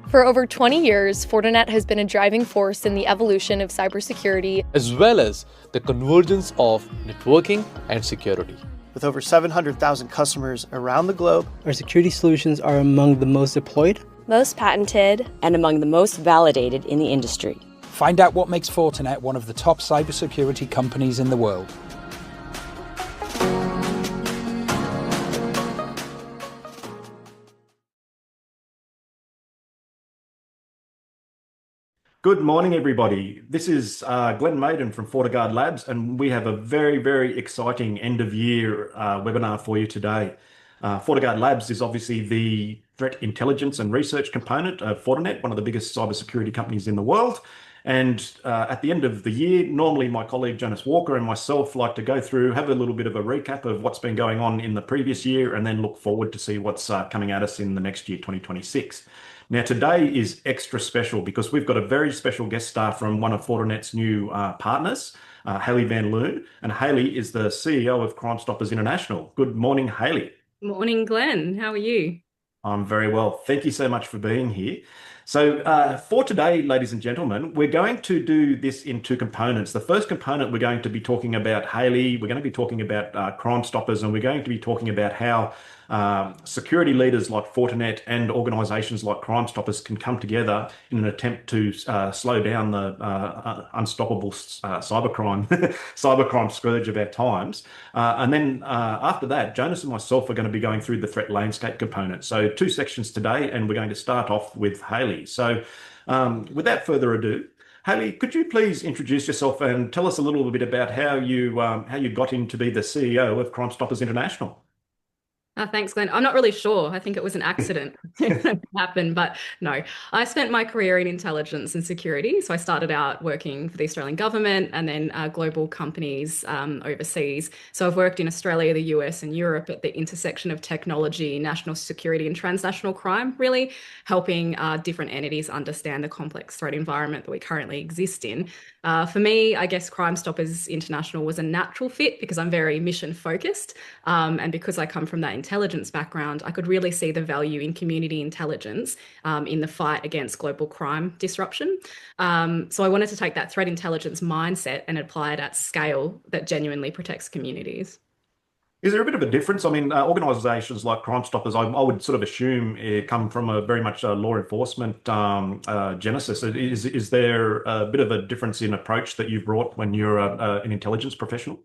For over 20 years, Fortinet has been a driving force in the evolution of cybersecurity, as well as the convergence of networking and security. With over 700,000 customers around the globe, our security solutions are among the most deployed, most patented, and among the most validated in the industry. Find out what makes Fortinet one of the top cybersecurity companies in the world. Good morning, everybody. This is Glenn Maiden from FortiGuard Labs, and we have a very, very exciting end-of-year webinar for you today. FortiGuard Labs is obviously the threat intelligence and research component of Fortinet, one of the biggest cybersecurity companies in the world. And at the end of the year, normally my colleague Jonas Walker and myself like to go through, have a little bit of a recap of what's been going on in the previous year, and then look forward to see what's coming at us in the next year, 2026. Now, today is extra special because we've got a very special guest star from one of Fortinet's new partners, Hayley Van Loon. And Hayley is the CEO of Crime Stoppers International. Good morning, Hayley. Morning, Glenn. How are you? I'm very well. Thank you so much for being here. So for today, ladies and gentlemen, we're going to do this in two components. The first component, we're going to be talking about Hayley, we're going to be talking about Crime Stoppers, and we're going to be talking about how security leaders like Fortinet and organizations like Crime Stoppers can come together in an attempt to slow down the unstoppable cybercrime scourge of our times. And then after that, Jonas and myself are going to be going through the threat landscape component. So two sections today, and we're going to start off with Hayley. So without further ado, Hayley, could you please introduce yourself and tell us a little bit about how you got in to be the CEO of Crime Stoppers International? Thanks, Glenn. I'm not really sure. I think it was an accident that happened, but no. I spent my career in intelligence and security. So I started out working for the Australian government and then global companies overseas. So I've worked in Australia, the US and Europe at the intersection of technology, national security and transnational crime, really helping different entities understand the complex threat environment that we currently exist in. For me, I guess Crime Stoppers International was a natural fit because I'm very mission focused. And because I come from that intelligence background, I could really see the value in community intelligence in the fight against global crime disruption. So I wanted to take that threat intelligence mindset and apply it at scale that genuinely protects communities. Is there a bit of a difference? I mean, organisations like Crime Stoppers, I would sort of assume come from a very much law enforcement genesis. Is there a bit of a difference in approach that you've brought when you're an intelligence professional?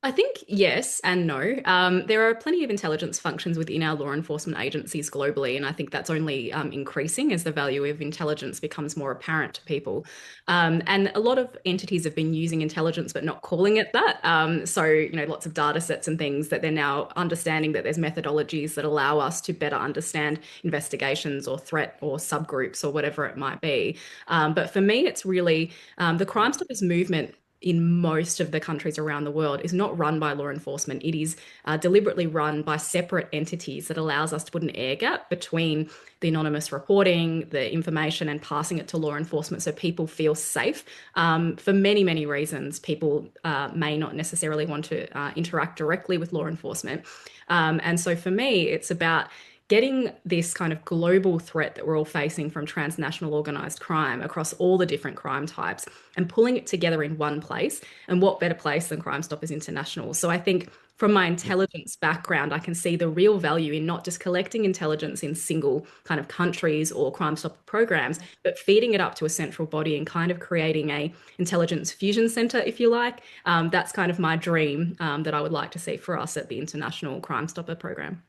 I think yes and no. There are plenty of intelligence functions within our law enforcement agencies globally, and I think that's only increasing as the value of intelligence becomes more apparent to people. And a lot of entities have been using intelligence but not calling it that. So, lots of data sets and things that they're now understanding that there's methodologies that allow us to better understand investigations or threat or subgroups or whatever it might be. But for me, it's really the Crime Stoppers movement in most of the countries around the world is not run by law enforcement. It is deliberately run by separate entities that allows us to put an air gap between the anonymous reporting, the information, and passing it to law enforcement so people feel safe. For many, many reasons, people may not necessarily want to interact directly with law enforcement. And so for me, it's about getting this kind of global threat that we're all facing from transnational organized crime across all the different crime types and pulling it together in one place. And what better place than Crime Stoppers International? So I think from my intelligence background, I can see the real value in not just collecting intelligence in single kind of countries or Crime Stopper programs, but feeding it up to a central body and kind of creating a intelligence fusion center, if you like. That's kind of my dream that I would like to see for us at the International Crime Stopper program.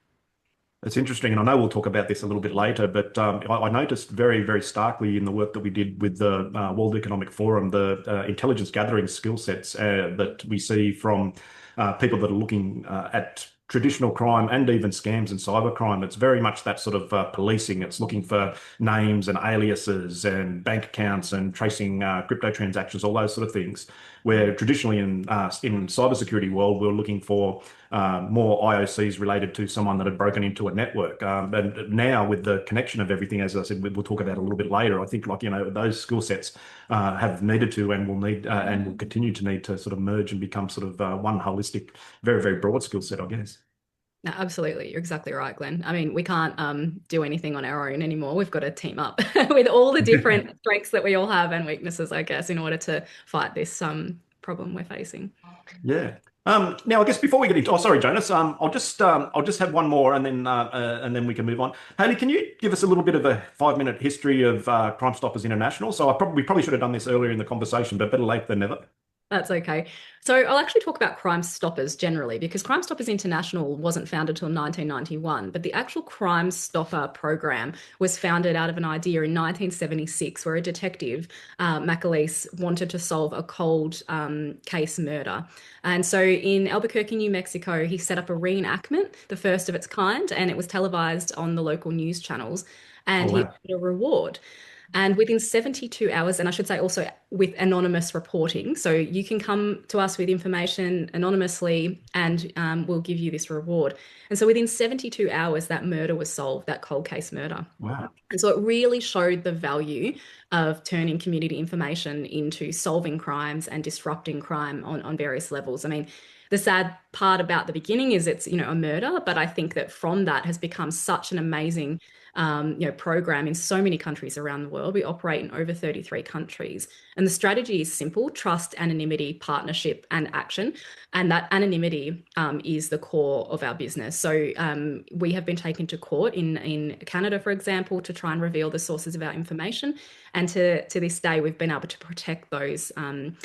It's interesting, and I know we'll talk about this a little bit later, but I noticed very, very starkly in the work that we did with the World Economic Forum, the intelligence gathering skill sets that we see from people that are looking at traditional crime and even scams and cybercrime. It's very much that sort of policing. It's looking for names and aliases and bank accounts and tracing crypto transactions, all those sort of things, where traditionally in cybersecurity world, we're looking for more IOCs related to someone that had broken into a network. And now with the connection of everything, as I said, we'll talk about a little bit later, I think those skill sets have needed to and will need and will continue to need to sort of merge and become sort of one holistic, very, very broad skill set, I guess. No, absolutely. You're exactly right, Glenn. I mean, we can't do anything on our own anymore. We've got to team up with all the different strengths that we all have and weaknesses, I guess, in order to fight this problem we're facing. Yeah. Now, I guess before we get into, oh, sorry, Jonas. I'll just have one more, and then we can move on. Hayley, can you give us a little bit of a 5-minute history of Crime Stoppers International? So we probably should have done this earlier in the conversation, but better late than never. That's okay. So I'll actually talk about Crime Stoppers generally, because Crime Stoppers International wasn't founded until 1991, but the actual Crime Stopper program was founded out of an idea in 1976 where a detective, McAleese, wanted to solve a cold case murder. And so in Albuquerque, New Mexico, he set up a reenactment, the first of its kind, and it was televised on the local news channels, and he offered a reward. And within 72 hours, and I should say also with anonymous reporting, so you can come to us with information anonymously and we'll give you this reward. And so within 72 hours, that murder was solved, that cold case murder. Wow. And so it really showed the value of turning community information into solving crimes and disrupting crime on various levels. I mean, the sad part about the beginning is it's, a murder, but I think that from that has become such an amazing program in so many countries around the world. We operate in over 33 countries. And the strategy is simple: trust, anonymity, partnership, and action. And that anonymity is the core of our business. So we have been taken to court in Canada, for example, to try and reveal the sources of our information. And to this day, we've been able to protect those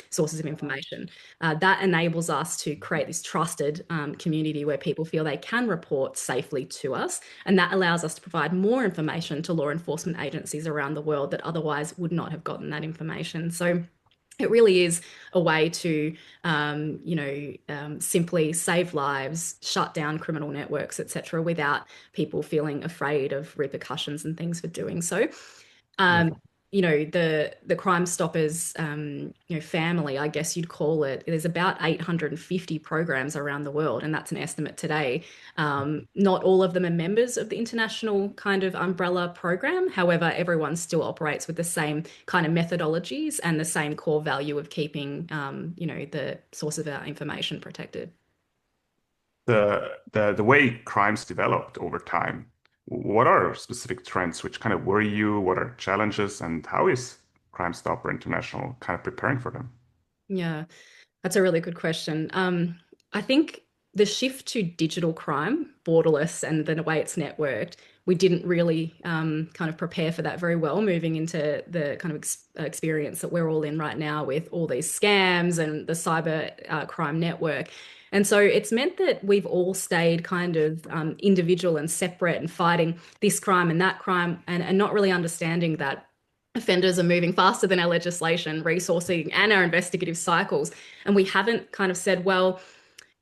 sources of information. That enables us to create this trusted community where people feel they can report safely to us. And that allows us to provide more information to law enforcement agencies around the world that otherwise would not have gotten that information. So it really is a way to, simply save lives, shut down criminal networks, etc., without people feeling afraid of repercussions and things for doing so. The Crime Stoppers, family, I guess you'd call it. There's about 850 programs around the world, and that's an estimate today. Not all of them are members of the international kind of umbrella program. However, everyone still operates with the same kind of methodologies and the same core value of keeping, the source of our information protected. The way crimes developed over time, what are specific trends which kind of worry you? What are challenges, and how is Crime Stopper International kind of preparing for them? Yeah, that's a really good question. I think the shift to digital crime, borderless, and the way it's networked, we didn't really kind of prepare for that very well, moving into the kind of experience that we're all in right now with all these scams and the cyber crime network. And so it's meant that we've all stayed kind of individual and separate and fighting this crime and that crime, and not really understanding that offenders are moving faster than our legislation, resourcing, and our investigative cycles. And we haven't kind of said, well,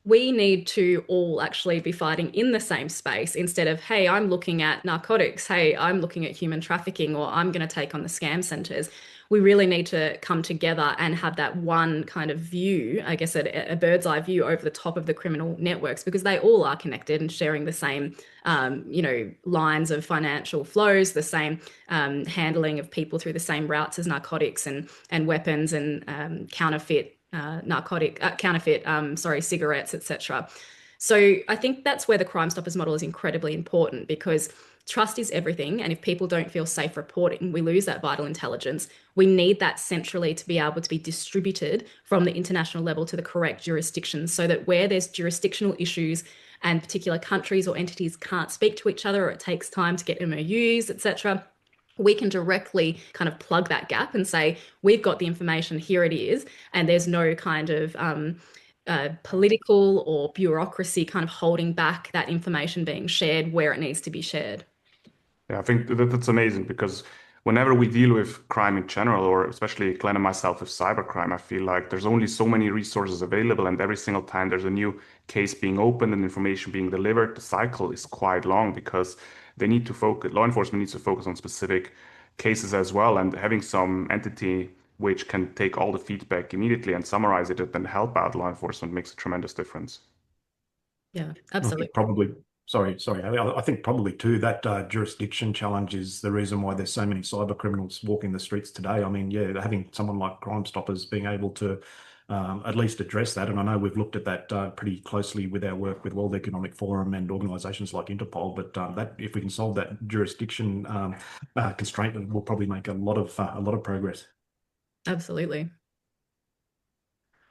we need to all actually be fighting in the same space instead of, hey, I'm looking at narcotics, hey, I'm looking at human trafficking, or I'm going to take on the scam centers. We really need to come together and have that one kind of view, I guess a bird's eye view over the top of the criminal networks, because they all are connected and sharing the same, lines of financial flows, the same handling of people through the same routes as narcotics and weapons and counterfeit cigarettes, etc. So I think that's where the Crime Stoppers model is incredibly important, because trust is everything. And if people don't feel safe reporting, we lose that vital intelligence. We need that centrally to be able to be distributed from the international level to the correct jurisdictions, so that where there's jurisdictional issues and particular countries or entities can't speak to each other, or it takes time to get MOUs, etc., we can directly kind of plug that gap and say, we've got the information, here it is, and there's no kind of political or bureaucracy kind of holding back that information being shared where it needs to be shared. Yeah, I think that's amazing, because whenever we deal with crime in general, or especially Glenn and myself with cybercrime, I feel like there's only so many resources available, and every single time there's a new case being opened and information being delivered, the cycle is quite long, because law enforcement needs to focus on specific cases as well, and having some entity which can take all the feedback immediately and summarize it and then help out law enforcement makes a tremendous difference. Yeah, absolutely. I think probably too that jurisdiction challenge is the reason why there's so many cyber criminals walking the streets today. I mean, yeah, having someone like Crime Stoppers being able to at least address that. And I know we've looked at that pretty closely with our work with World Economic Forum and organisations like Interpol. But that, if we can solve that jurisdiction constraint, it will probably make a lot of progress. Absolutely.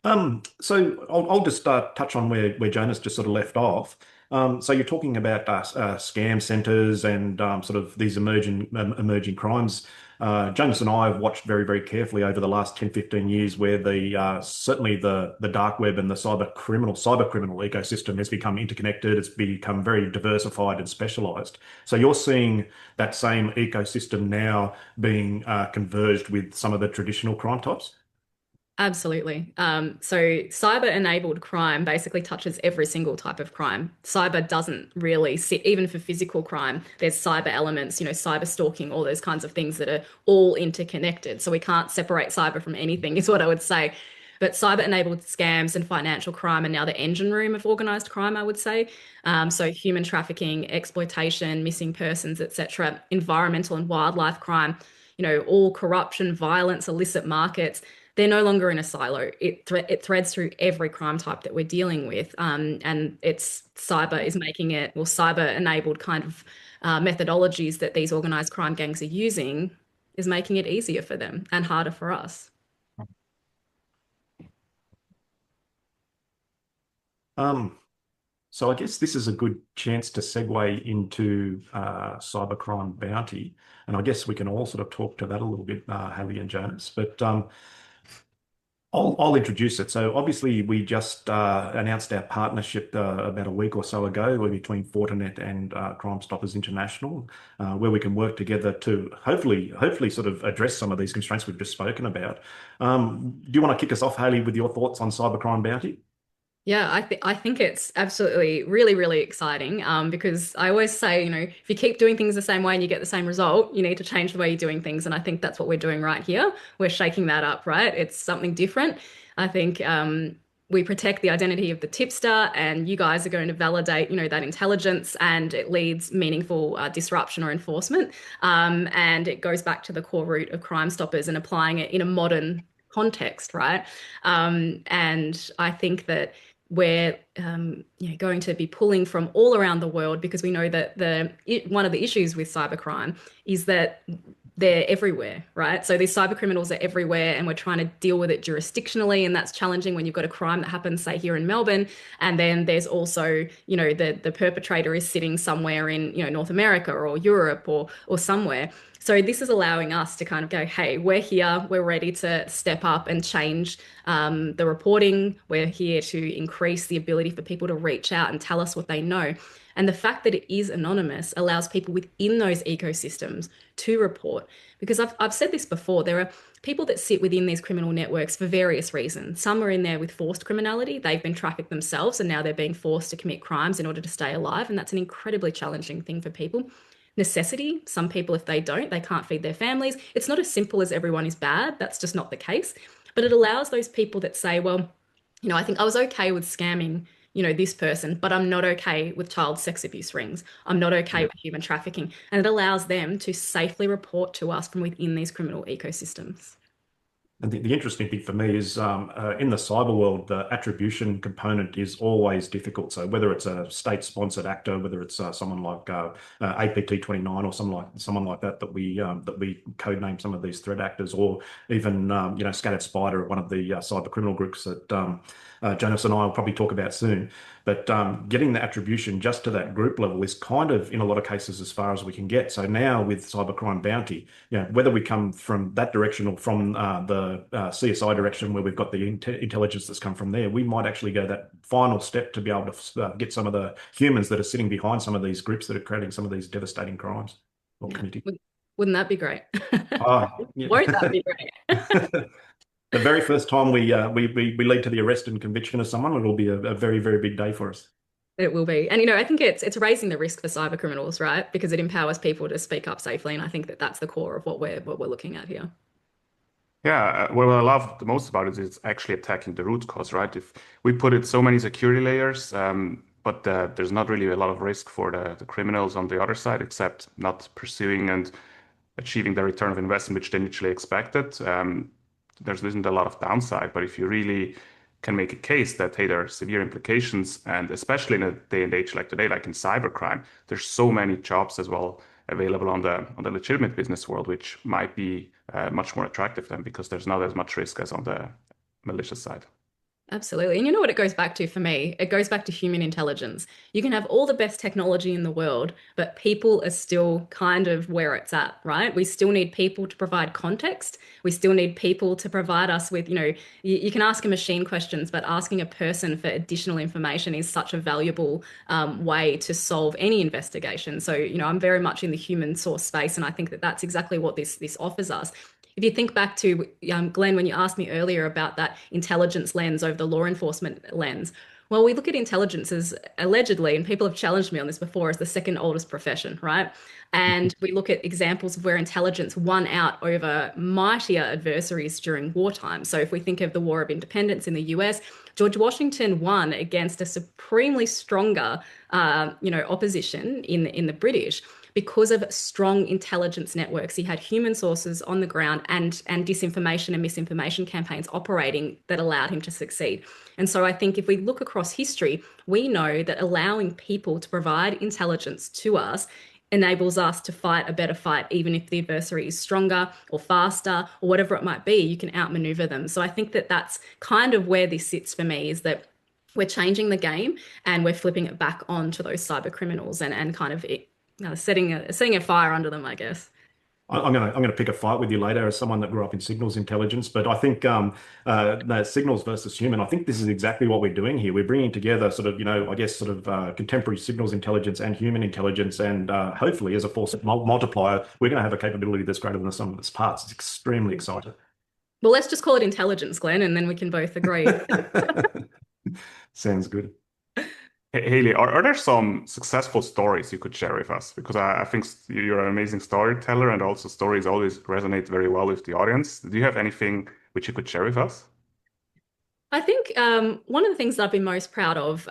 So I'll just touch on where Jonas just sort of left off. So you're talking about scam centres and sort of these emerging crimes. Jonas and I have watched very, very carefully over the last 10, 15 years where certainly the dark web and the cyber criminal ecosystem has become interconnected. It's become very diversified and specialised. So you're seeing that same ecosystem now being converged with some of the traditional crime types? Absolutely. So cyber-enabled crime basically touches every single type of crime. Cyber doesn't really sit, even for physical crime, there's cyber elements, cyber stalking, all those kinds of things that are all interconnected. So we can't separate cyber from anything, is what I would say. But cyber-enabled scams and financial crime are now the engine room of organised crime, I would say. So human trafficking, exploitation, missing persons, etc., environmental and wildlife crime, all corruption, violence, illicit markets, they're no longer in a silo. It threads through every crime type that we're dealing with. And cyber is making it, cyber-enabled kind of methodologies that these organised crime gangs are using is making it easier for them and harder for us. So I guess this is a good chance to segue into cybercrime bounty. And I guess we can all sort of talk to that a little bit, Hayley and Jonas. But I'll introduce it. So obviously we just announced our partnership about a week or so ago between Fortinet and Crime Stoppers International, where we can work together to hopefully sort of address some of these constraints we've just spoken about. Do you want to kick us off, Hayley, with your thoughts on cybercrime bounty? Yeah, I think it's absolutely really, really exciting because I always say, if you keep doing things the same way and you get the same result, you need to change the way you're doing things. And I think that's what we're doing right here. We're shaking that up, right? It's something different. I think we protect the identity of the tipster and you guys are going to validate, that intelligence and it leads meaningful disruption or enforcement. And it goes back to the core root of Crime Stoppers and applying it in a modern context, right? And I think that we're going to be pulling from all around the world because we know that one of the issues with cybercrime is that they're everywhere, right? So these cyber criminals are everywhere and we're trying to deal with it jurisdictionally, and that's challenging when you've got a crime that happens, say, here in Melbourne, and then there's also, the perpetrator is sitting somewhere in, North America or Europe or somewhere. So this is allowing us to kind of go, hey, we're here, we're ready to step up and change the reporting. We're here to increase the ability for people to reach out and tell us what they know. And the fact that it is anonymous allows people within those ecosystems to report. Because I've said this before, there are people that sit within these criminal networks for various reasons. Some are in there with forced criminality. They've been trafficked themselves and now they're being forced to commit crimes in order to stay alive. And that's an incredibly challenging thing for people. Necessity. Some people, if they don't, they can't feed their families. It's not as simple as everyone is bad. That's just not the case. But it allows those people that say, well, I think I was okay with scamming, this person, but I'm not okay with child sex abuse rings. I'm not okay with human trafficking. And it allows them to safely report to us from within these criminal ecosystems. And the interesting thing for me is in the cyber world, the attribution component is always difficult. So whether it's a state-sponsored actor, whether it's someone like APT29 or someone like that we codename some of these threat actors, or even Scattered Spider, one of the cyber criminal groups that Jonas and I will probably talk about soon. But getting the attribution just to that group level is kind of, in a lot of cases, as far as we can get. So now with cybercrime bounty, whether we come from that direction or from the CSI direction where we've got the intelligence that's come from there, we might actually go that final step to be able to get some of the humans that are sitting behind some of these groups that are creating some of these devastating crimes or committing. Wouldn't that be great? Yeah. Won't that be great? The very first time we lead to the arrest and conviction of someone, it'll be a very, very big day for us. It will be. And, I think it's raising the risk for cyber criminals, right? Because it empowers people to speak up safely. And I think that that's the core of what we're looking at here. Yeah, what I love the most about it is actually attacking the root cause, right? If we put it so many security layers, but there's not really a lot of risk for the criminals on the other side, except not pursuing and achieving the return of investment which they initially expected. there isn't a lot of downside. But if you really can make a case that, hey, there are severe implications, and especially in a day and age like today, like in cybercrime, there's so many jobs as well available on the legitimate business world, which might be much more attractive then, because there's not as much risk as on the malicious side. Absolutely. And you know what it goes back to for me? It goes back to human intelligence. You can have all the best technology in the world, but people are still kind of where it's at, right? We still need people to provide context. We still need people to provide us with, you can ask a machine questions, but asking a person for additional information is such a valuable way to solve any investigation. So, I'm very much in the human source space, and I think that that's exactly what this offers us. If you think back to, Glenn, when you asked me earlier about that intelligence lens over the law enforcement lens, well, we look at intelligence as allegedly, and people have challenged me on this before, as the second oldest profession, right? And we look at examples of where intelligence won out over mightier adversaries during wartime. So if we think of the War of Independence in the US, George Washington won against a supremely stronger, opposition in the British, because of strong intelligence networks. He had human sources on the ground and disinformation and misinformation campaigns operating that allowed him to succeed. And so I think if we look across history, we know that allowing people to provide intelligence to us enables us to fight a better fight, even if the adversary is stronger or faster or whatever it might be, you can outmaneuver them. So I think that that's kind of where this sits for me, is that we're changing the game and we're flipping it back on to those cyber criminals and kind of setting a fire under them, I guess. I'm gonna pick a fight with you later as someone that grew up in signals intelligence, but I think the signals versus human, I think this is exactly what we're doing here. We're bringing together sort of, contemporary signals intelligence and human intelligence, and hopefully as a force multiplier, we're going to have a capability that's greater than the sum of its parts. It's extremely exciting. Well, let's just call it intelligence, Glenn, and then we can both agree. Sounds good. Hayley, are there some successful stories you could share with us? Because I think you're an amazing storyteller, and also stories always resonate very well with the audience. Do you have anything which you could share with us? I think one of the things that I've been most proud of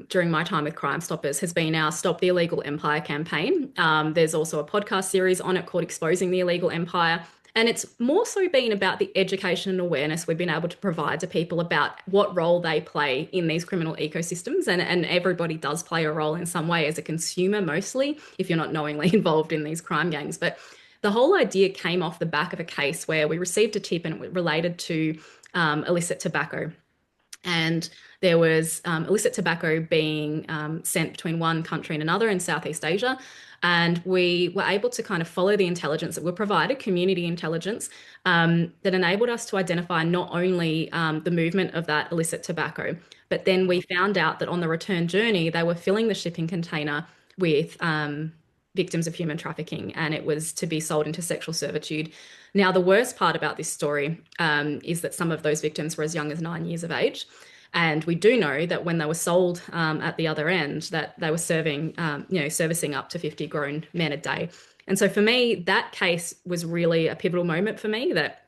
during my time with Crime Stoppers has been our Stop the Illegal Empire campaign. There's also a podcast series on it called Exposing the Illegal Empire. And it's more so been about the education and awareness we've been able to provide to people about what role they play in these criminal ecosystems. And everybody does play a role in some way as a consumer, mostly, if you're not knowingly involved in these crime gangs. But the whole idea came off the back of a case where we received a tip and it related to illicit tobacco. And there was illicit tobacco being sent between one country and another in Southeast Asia. And we were able to kind of follow the intelligence that we provided, community intelligence, that enabled us to identify not only the movement of that illicit tobacco, but then we found out that on the return journey, they were filling the shipping container with victims of human trafficking, and it was to be sold into sexual servitude. Now, the worst part about this story is that some of those victims were as young as 9 years of age. And we do know that when they were sold at the other end, that they were servicing up to 50 grown men a day. And so for me, that case was really a pivotal moment for me, that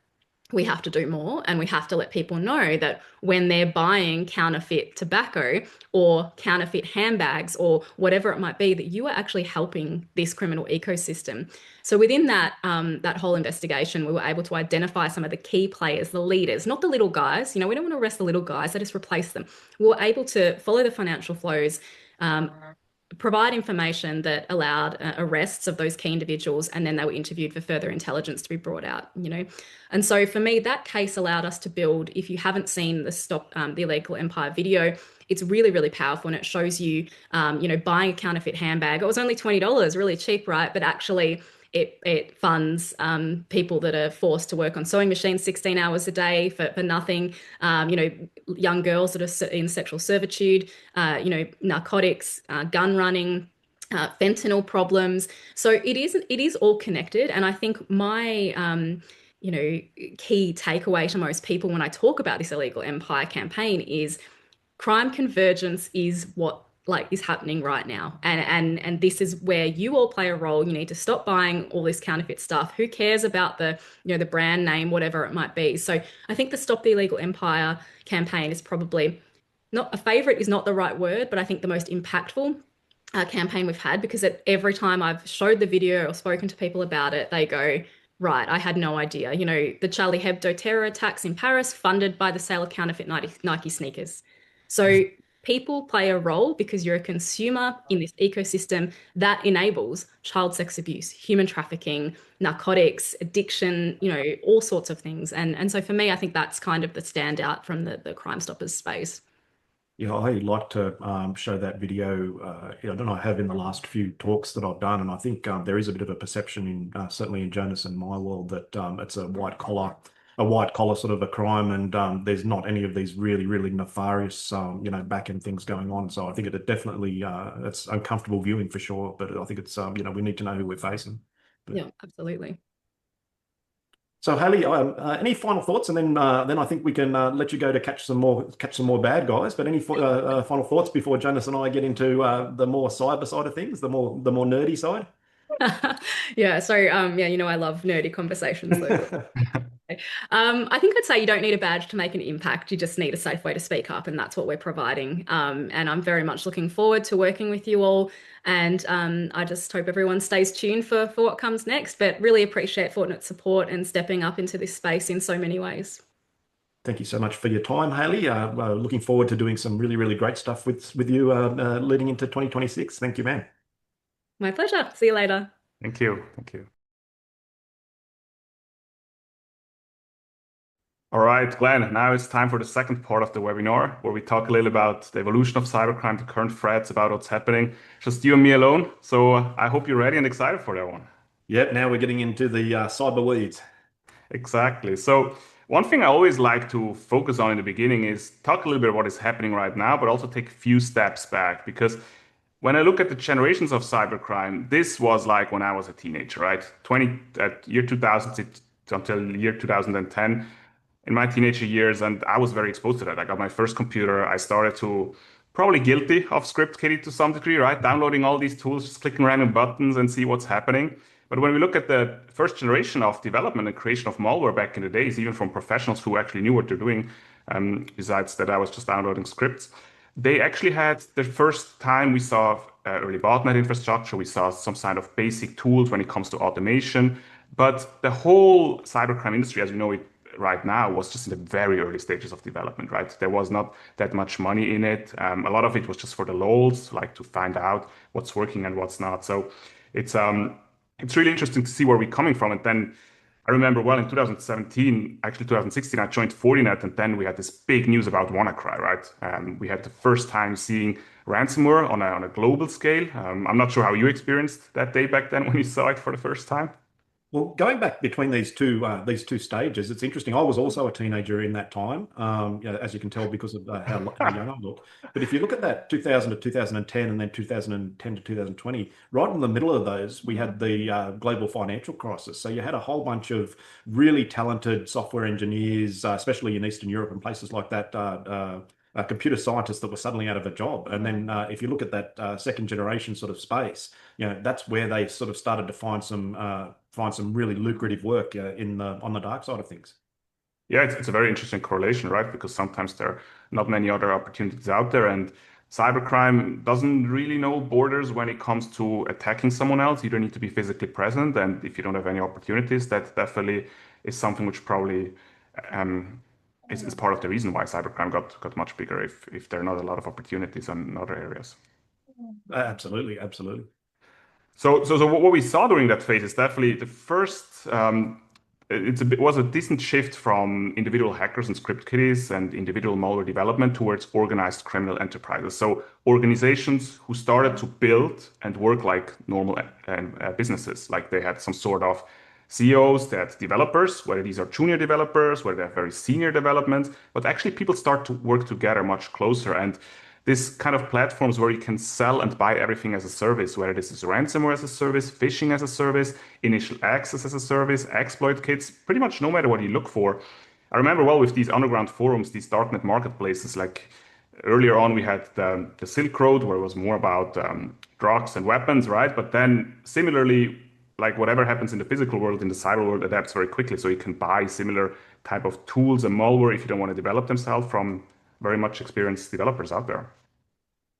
we have to do more, and we have to let people know that when they're buying counterfeit tobacco or counterfeit handbags or whatever it might be, that you are actually helping this criminal ecosystem. So within that whole investigation, we were able to identify some of the key players, the leaders, not the little guys. We don't want to arrest the little guys, I just replace them. We were able to follow the financial flows, provide information that allowed arrests of those key individuals, and then they were interviewed for further intelligence to be brought out, And so for me, that case allowed us to build, if you haven't seen the Stop the Illegal Empire video, it's really, really powerful, and it shows you, buying a counterfeit handbag. It was only $20, really cheap, right? But actually it funds people that are forced to work on sewing machines 16 hours a day for nothing, young girls that are in sexual servitude, narcotics, gun running, fentanyl problems. So it is all connected. And I think my key takeaway to most people when I talk about this Illegal Empire campaign is crime convergence is what is happening right now. And this is where you all play a role. You need to stop buying all this counterfeit stuff. Who cares about the brand name, whatever it might be? So I think the Stop the Illegal Empire campaign is probably not a favorite, is not the right word, but I think the most impactful campaign we've had, because every time I've showed the video or spoken to people about it, they go, Right, I had no idea. You know, the Charlie Hebdo terror attacks in Paris, funded by the sale of counterfeit Nike sneakers. So people play a role because you're a consumer in this ecosystem that enables child sex abuse, human trafficking, narcotics, addiction, you know, all sorts of things. And so for me, I think that's kind of the standout from the Crime Stoppers space. Yeah, I like to show that video. I don't know, I have in the last few talks that I've done, and I think there is a bit of a perception in certainly in Jonas and my world that it's a white collar sort of a crime, and there's not any of these really nefarious back end things going on. So I think it definitely it's uncomfortable viewing for sure, but I think it's we need to know who we're facing. But, yeah, absolutely. So Hayley, any final thoughts, and then I think we can let you go to catch some more bad guys. But any final thoughts before Jonas and I get into the more cyber side of things, the more nerdy side? Yeah. So yeah, you know, I love nerdy conversations. I think I'd say you don't need a badge to make an impact. You just need a safe way to speak up, and that's what we're providing. And I'm very much looking forward to working with you all. And I just hope everyone stays tuned for what comes next. But really appreciate Fortinet's support and stepping up into this space in so many ways. Thank you so much for your time, Hayley. Looking forward to doing some really great stuff with you leading into 2026. Thank you, man. My pleasure. See you later. Thank you. Thank you. All right, Glenn, now it's time for the second part of the webinar where we talk a little about the evolution of cybercrime, the current threats, about what's happening. Just you and me alone. So I hope you're ready and excited for that one. Yep, now we're getting into the cyber weeds. Exactly. So one thing I always like to focus on in the beginning is talk a little bit about what is happening right now, but also take a few steps back, because when I look at the generations of cybercrime, this was like when I was a teenager, right? Year 2000 until year 2010. In my teenager years, and I was very exposed to that. I got my first computer. I started to, probably guilty of script kidding to some degree, right? Downloading all these tools, just clicking random buttons and see what's happening. But when we look at the first generation of development and creation of malware back in the days, even from professionals who actually knew what they're doing, besides that I was just downloading scripts, they actually had the first time we saw early botnet infrastructure. We saw some kind of basic tools when it comes to automation. But the whole cybercrime industry, as we know it right now, was just in the very early stages of development, right? There was not that much money in it. A lot of it was just for the lols, like to find out what's working and what's not. So it's really interesting to see where we're coming from. And then I remember, well, in 2017, actually 2016, I joined Fortinet, and then we had this big news about WannaCry, right? We had the first time seeing ransomware on a global scale. I'm not sure how you experienced that day back then when you saw it for the first time. Well, going back between these two stages, it's interesting. I was also a teenager in that time, as you can tell because of how young I look. But if you look at that 2000 to 2010 and then 2010 to 2020, right in the middle of those, we had the global financial crisis. So you had a whole bunch of really talented software engineers, especially in Eastern Europe and places like that, computer scientists that were suddenly out of a job. And then if you look at that second generation sort of space, that's where they sort of started to find some really lucrative work on the dark side of things. Yeah, it's a very interesting correlation, right? Because sometimes there are not many other opportunities out there, and cybercrime doesn't really know borders when it comes to attacking someone else. You don't need to be physically present, and if you don't have any opportunities, that definitely is something which probably is part of the reason why cybercrime got much bigger. If there are not a lot of opportunities in other areas. Absolutely. So what we saw during that phase is definitely the first. Was a decent shift from individual hackers and script kiddies and individual malware development towards organized criminal enterprises. So organizations who started to build and work like normal businesses, like they had some sort of CEOs, they had developers, whether these are junior developers, whether they have very senior development, but actually people start to work together much closer. And this kind of platforms where you can sell and buy everything as a service, whether this is ransomware as a service, phishing as a service, initial access as a service, exploit kits, pretty much no matter what you look for. I remember well with these underground forums, these darknet marketplaces, like earlier on we had the Silk Road where it was more about drugs and weapons, right? But then similarly, like whatever happens in the physical world, in the cyber world adapts very quickly. So you can buy similar type of tools and malware if you don't want to develop themselves from very much experienced developers out there.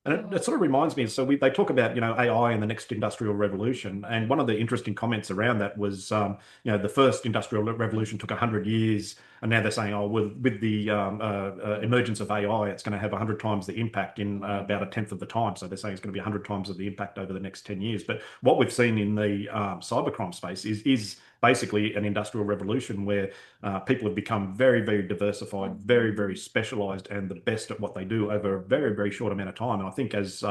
And it sort of reminds me, so they talk about, AI and the next industrial revolution. And one of the interesting comments around that was, the first industrial revolution took 100 years. And now they're saying, oh, with the emergence of AI, it's going to have 100 times the impact in about a tenth of the time. So they're saying it's going to be 100 times of the impact over the next 10 years. But what we've seen in the cybercrime space is basically an industrial revolution where people have become very, very diversified, very, very specialized, and the best at what they do over a very, very short amount of time. And I think as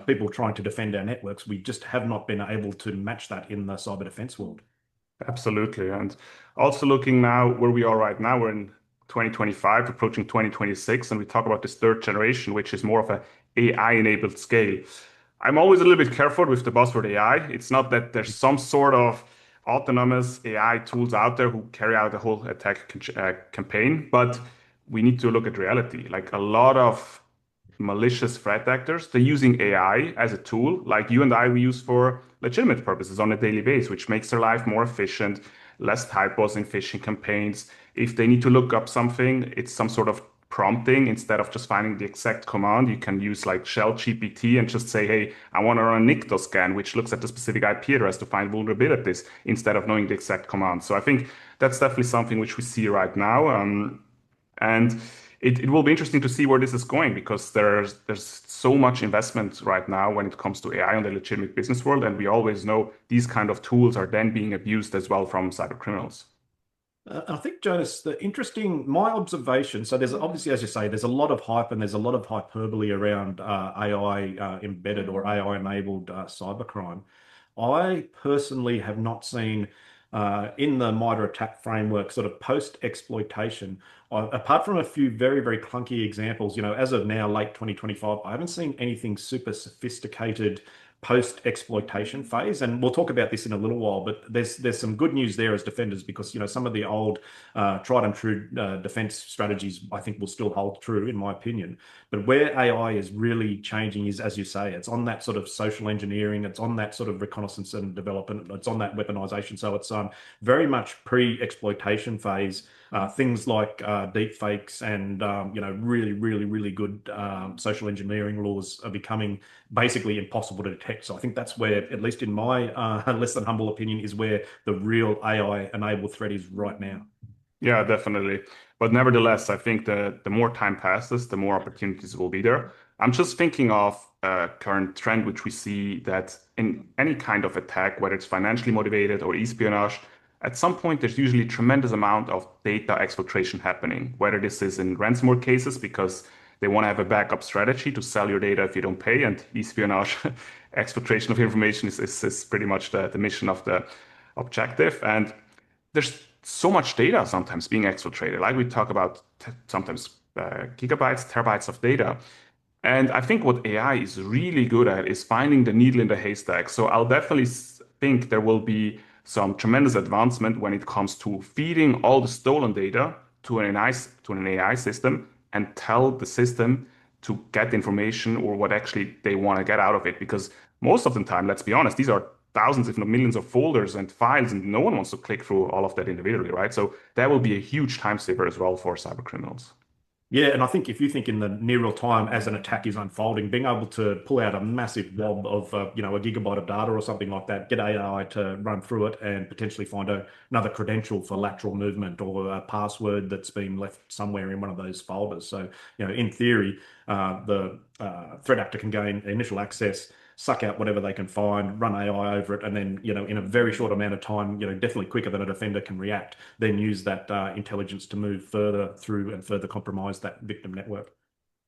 people trying to defend our networks, we just have not been able to match that in the cyber defense world. Absolutely. And also looking now where we are right now, we're in 2025, approaching 2026, and we talk about this third generation, which is more of a AI-enabled scale. I'm always a little bit careful with the buzzword AI. It's not that there's some sort of autonomous AI tools out there who carry out the whole attack campaign, but we need to look at reality. Like a lot of malicious threat actors, they're using AI as a tool, like you and I we use for legitimate purposes on a daily basis, which makes their life more efficient, less typos in phishing campaigns. If they need to look up something, it's some sort of prompting instead of just finding the exact command. You can use like Shell GPT and just say, hey, I want to run a NICTO scan, which looks at the specific IP address to find vulnerabilities instead of knowing the exact command. So I think that's definitely something which we see right now. And it will be interesting to see where this is going because there's so much investment right now when it comes to AI on the legitimate business world. And we always know these kind of tools are then being abused as well from cyber criminals. I think, Jonas, my observation, so there's obviously, as you say, there's a lot of hype and there's a lot of hyperbole around AI embedded or AI-enabled cybercrime. I personally have not seen in the MITRE attack framework sort of post-exploitation, apart from a few very, very clunky examples, as of now, late 2025, I haven't seen anything super sophisticated post-exploitation phase. And we'll talk about this in a little while, but there's some good news there as defenders because, some of the old tried and true defense strategies, I think will still hold true in my opinion. But where AI is really changing is, as you say, it's on that sort of social engineering, it's on that sort of reconnaissance and development, it's on that weaponization. So it's very much pre-exploitation phase. Things like deep fakes and really, really, really good social engineering laws are becoming basically impossible to detect. So I think that's where, at least in my less than humble opinion, is where the real AI-enabled threat is right now. Yeah, definitely. But nevertheless, I think the more time passes, the more opportunities will be there. I'm just thinking of a current trend, which we see that in any kind of attack, whether it's financially motivated or espionage, at some point, there's usually a tremendous amount of data exfiltration happening, whether this is in ransomware cases because they want to have a backup strategy to sell your data if you don't pay, and espionage, exfiltration of information is pretty much the mission of the objective. And there's so much data sometimes being exfiltrated, like we talk about sometimes gigabytes, terabytes of data. And I think what AI is really good at is finding the needle in the haystack. So I'll definitely think there will be some tremendous advancement when it comes to feeding all the stolen data to an AI system and tell the system to get information or what actually they want to get out of it. Because most of the time, let's be honest, these are thousands, if not millions of folders and files, and no one wants to click through all of that individually, right? So that will be a huge time saver as well for cyber criminals. Yeah, and I think if you think in the near real time as an attack is unfolding, being able to pull out a massive blob of, a gigabyte of data or something like that, get AI to run through it and potentially find another credential for lateral movement or a password that's been left somewhere in one of those folders. So, in theory, the threat actor can gain initial access, suck out whatever they can find, run AI over it, and then, in a very short amount of time, definitely quicker than a defender can react, then use that intelligence to move further through and further compromise that victim network.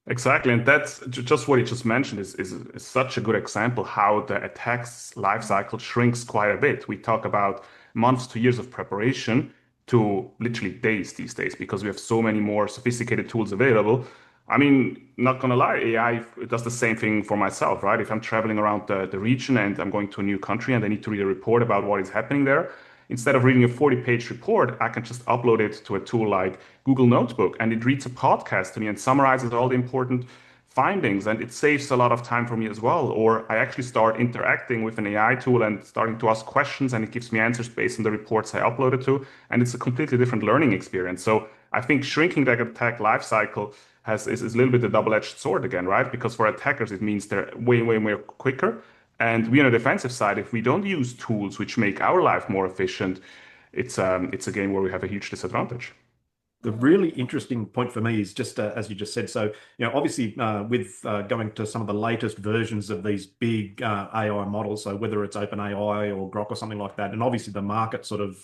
Exactly. And that's just what you just mentioned is such a good example how the attack's life cycle shrinks quite a bit. We talk about months to years of preparation to literally days these days because we have so many more sophisticated tools available. I mean, not gonna lie, AI does the same thing for myself, right? If I'm traveling around the region and I'm going to a new country and I need to read a report about what is happening there, instead of reading a 40-page report, I can just upload it to a tool like Google Notebook and it reads a podcast to me and summarizes all the important findings, and it saves a lot of time for me as well. Or I actually start interacting with an AI tool and starting to ask questions and it gives me answers based on the reports I uploaded to, and it's a completely different learning experience. So I think shrinking that attack lifecycle is a little bit a double-edged sword again, right? Because for attackers, it means they're way, way more quicker. And we on the defensive side, if we don't use tools which make our life more efficient, it's a game where we have a huge disadvantage. The really interesting point for me is just as you just said. So, obviously, with going to some of the latest versions of these big AI models, so whether it's OpenAI or Grok or something like that, and obviously the market sort of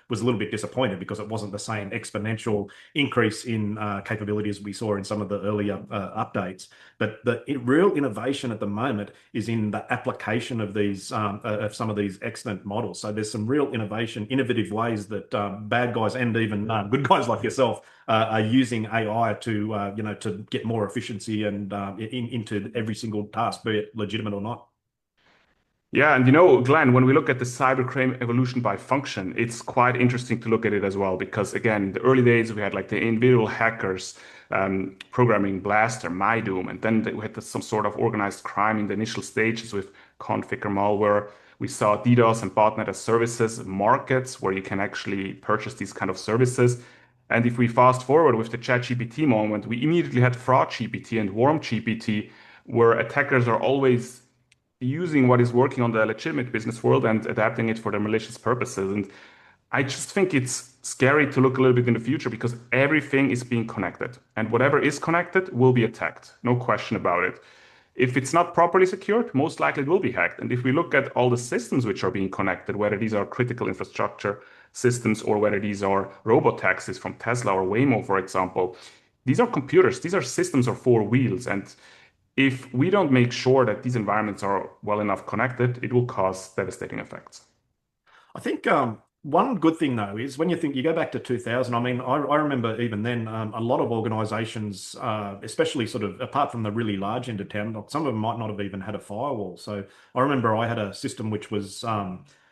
was a little bit disappointed because it wasn't the same exponential increase in capabilities we saw in some of the earlier updates. But the real innovation at the moment is in the application of these of some of these excellent models. So there's some real innovative ways that bad guys and even good guys like yourself are using AI to to get more efficiency and into every single task, be it legitimate or not. Yeah, and Glenn, when we look at the cybercrime evolution by function, it's quite interesting to look at it as well, because again, in the early days, we had like the individual hackers programming Blast or MyDoom, and then we had some sort of organized crime in the initial stages with configure malware. We saw DDoS and botnet as services markets where you can actually purchase these kind of services. And if we fast forward with the ChatGPT moment, we immediately had fraud GPT and warm GPT, where attackers are always using what is working on the legitimate business world and adapting it for their malicious purposes. And I just think it's scary to look a little bit in the future because everything is being connected, and whatever is connected will be attacked. No question about it. If it's not properly secured, most likely it will be hacked. And if we look at all the systems which are being connected, whether these are critical infrastructure systems or whether these are robot taxis from Tesla or Waymo, for example, these are computers, these are systems of four wheels. And if we don't make sure that these environments are well enough connected, it will cause devastating effects. I think one good thing, though, is when you go back to 2000, I mean, I remember even then a lot of organizations, especially sort of apart from the really large end of town, some of them might not have even had a firewall. So I remember I had a system which was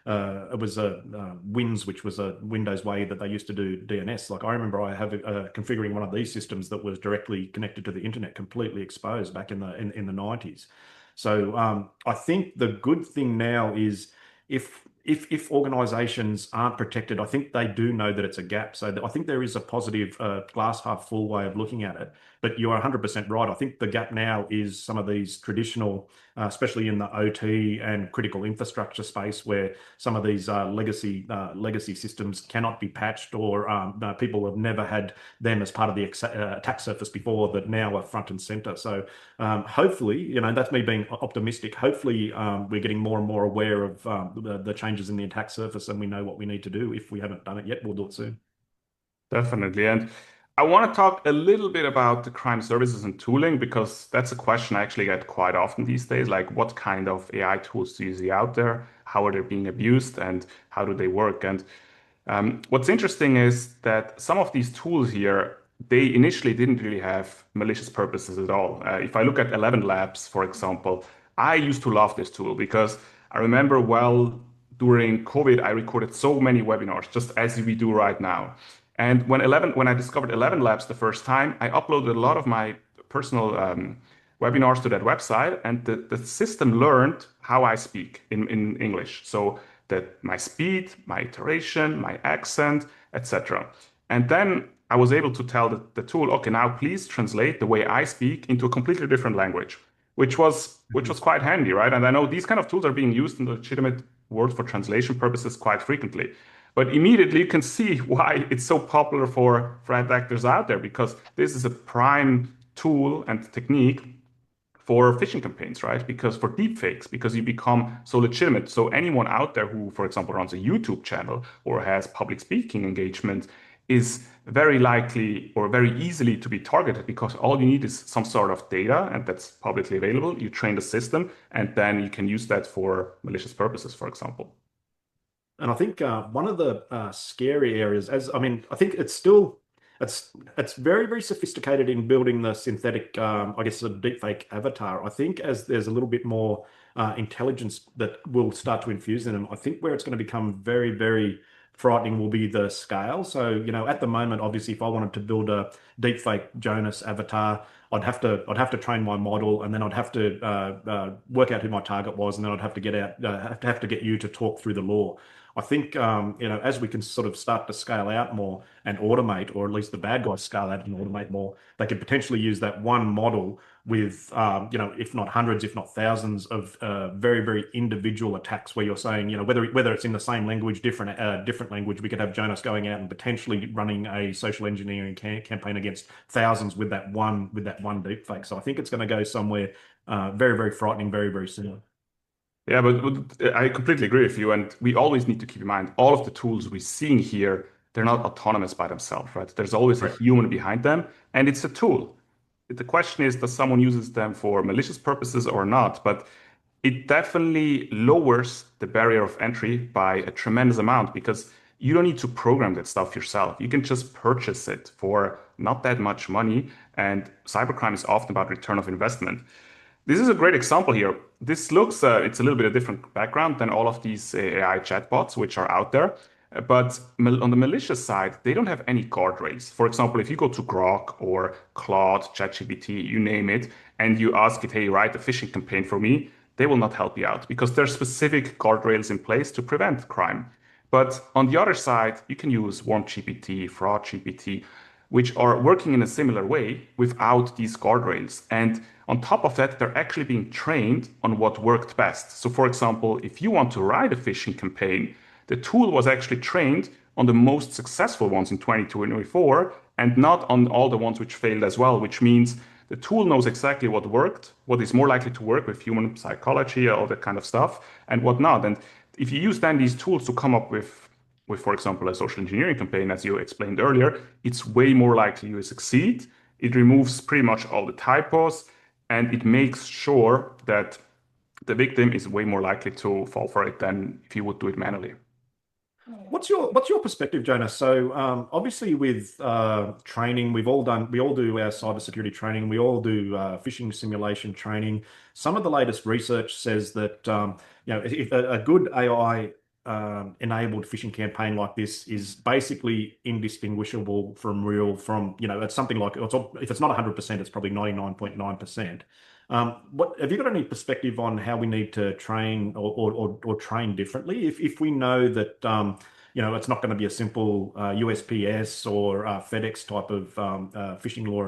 it was a Wins, which was a Windows way that they used to do DNS. Like I remember I have configuring one of these systems that was directly connected to the internet, completely exposed back in the 90s. So I think the good thing now is if organizations aren't protected, I think they do know that it's a gap. So I think there is a positive glass half full way of looking at it. But you are 100% right. I think the gap now is some of these traditional, especially in the OT and critical infrastructure space, where some of these legacy systems cannot be patched, or people have never had them as part of the attack surface before that now are front and center. So hopefully, that's me being optimistic. Hopefully, we're getting more and more aware of the changes in the attack surface, and we know what we need to do. If we haven't done it yet, we'll do it soon. Definitely. And I want to talk a little bit about the crime services and tooling, because that's a question I actually get quite often these days. Like, what kind of AI tools do you see out there? How are they being abused, and how do they work? And what's interesting is that some of these tools here, they initially didn't really have malicious purposes at all. If I look at 11 Labs, for example, I used to love this tool because I remember during COVID, I recorded so many webinars, just as we do right now. And when I discovered 11 Labs the first time, I uploaded a lot of my personal webinars to that website, and the system learned how I speak in English. So that my speed, my iteration, my accent, etc. And then I was able to tell the tool, okay, now please translate the way I speak into a completely different language, which was quite handy, right? And I know these kind of tools are being used in the legitimate world for translation purposes quite frequently. But immediately you can see why it's so popular for threat actors out there, because this is a prime tool and technique for phishing campaigns, right? Because for deepfakes, because you become so legitimate. So anyone out there who, for example, runs a YouTube channel or has public speaking engagement is very likely or very easily to be targeted, because all you need is some sort of data, and that's publicly available. You train the system, and then you can use that for malicious purposes, for example. And I think one of the scary areas, I think it's very, very sophisticated in building the synthetic, I guess, a deepfake avatar. I think as there's a little bit more intelligence that will start to infuse in them, I think where it's going to become very, very frightening will be the scale. So, at the moment, obviously, if I wanted to build a deepfake Jonas avatar, I'd have to train my model, and then I'd have to work out who my target was, and then I'd have to get you to talk through the law. I think as we can sort of start to scale out more and automate, or at least the bad guys scale out and automate more, they could potentially use that one model with if not hundreds, if not thousands of very, very individual attacks, where you're saying whether it's in the same language, different language, we could have Jonas going out and potentially running a social engineering campaign against thousands with that one deepfake. So I think it's going to go somewhere very, very frightening very, very soon. Yeah, but I completely agree with you. And we always need to keep in mind all of the tools we're seeing here, they're not autonomous by themselves, right? There's always a human behind them, and it's a tool. The question is, does someone uses them for malicious purposes or not? But it definitely lowers the barrier of entry by a tremendous amount, because you don't need to program that stuff yourself. You can just purchase it for not that much money. And cybercrime is often about return of investment. This is a great example here. This looks, it's a little bit a different background than all of these AI chatbots which are out there. But on the malicious side, they don't have any guardrails. For example, if you go to Grok or Claude, ChatGPT, you name it, and you ask it, hey, write a phishing campaign for me, they will not help you out, because there's specific guardrails in place to prevent crime. But on the other side, you can use WarmGPT, FraudGPT, which are working in a similar way without these guardrails. And on top of that, they're actually being trained on what worked best. So for example, if you want to write a phishing campaign, the tool was actually trained on the most successful ones in 2024 and not on all the ones which failed as well, which means the tool knows exactly what worked, what is more likely to work with human psychology, all that kind of stuff, and what not. And if you use then these tools to come up with, for example, a social engineering campaign, as you explained earlier, it's way more likely you succeed. It removes pretty much all the typos, and it makes sure that the victim is way more likely to fall for it than if you would do it manually. What's your perspective, Jonas? So obviously with training, we all do our cybersecurity training. We all do phishing simulation training. Some of the latest research says that if a good AI enabled phishing campaign like this is basically indistinguishable from it's something like, if it's not 100%, it's probably 99.9%. Have you got any perspective on how we need to train or train differently? If we know that it's not going to be a simple USPS or FedEx type of phishing law